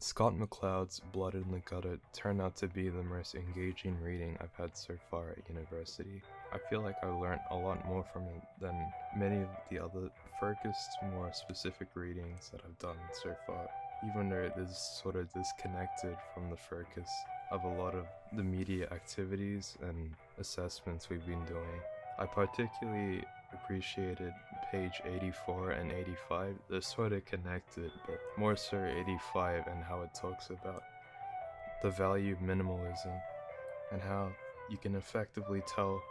Scott McCloud's Blood in the Gutter turned out to be the most engaging reading I've had so far at university. I feel like I learned a lot more from it than many of the other focused, more specific readings that I've done so far, even though it is sort of disconnected from the focus of a lot of the media activities and assessments we've been doing. I particularly appreciated page 84 and 85. They're sort of connected, but more so 85 and how it talks about the value of minimalism and how you can effectively tell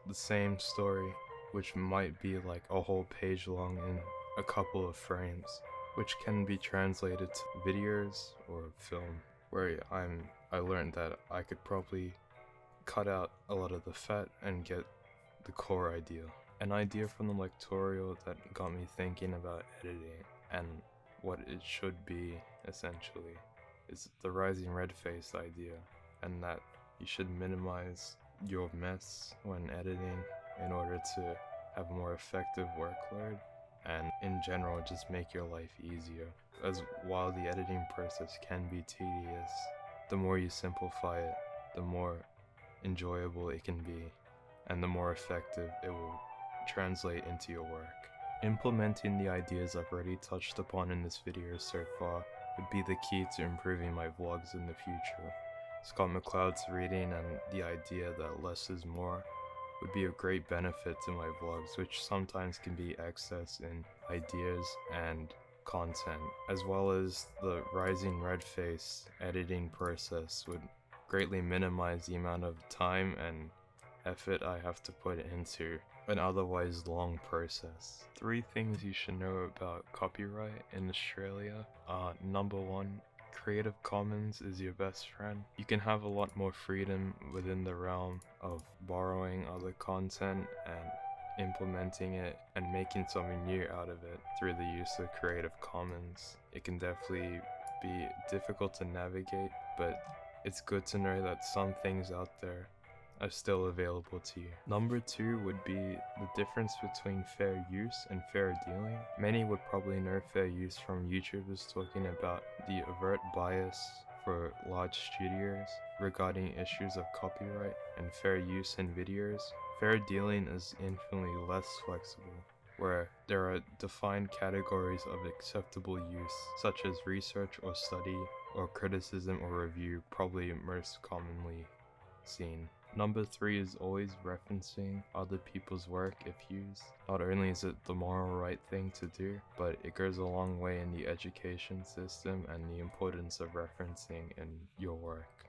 the same story, which might be like a whole page long in a couple of frames, which can be translated to videos or film, where I learned that I could probably cut out a lot of the fat and get the core idea. An idea from the lectorial that got me thinking about editing and what it should be, essentially, is the rising red face idea, and that you should minimize your mess when editing in order to have a more effective workload, and in general just make your life easier. As while the editing process can be tedious, the more you simplify it, the more enjoyable it can be, and the more effective it will translate into your work. Implementing the ideas I've already touched upon in this video so far would be the key to improving my vlogs in the future. Scott McCloud's reading and the idea that less is more would be a great benefit to my vlogs, which sometimes can be excess in ideas and content, as well as the rising red face editing process would greatly minimize the amount of time and effort I have to put into an otherwise long process. 3 things you should know about copyright in Australia are: number 1, Creative Commons is your best friend. You can have a lot more freedom within the realm of borrowing other content and implementing it and making something new out of it through the use of Creative Commons. It can definitely be difficult to navigate, but it's good to know that some things out there are still available to you. Number 2 would be the difference between fair use and fair dealing. Many would probably know fair use from YouTubers talking about the overt bias for large studios regarding issues of copyright and fair use in videos. Fair dealing is infinitely less flexible, where there are defined categories of acceptable use, such as research or study, or criticism or review, probably most commonly seen. Number 3 is always referencing other people's work if used. Not only is it the moral right thing to do, but it goes a long way in the education system and the importance of referencing in your work.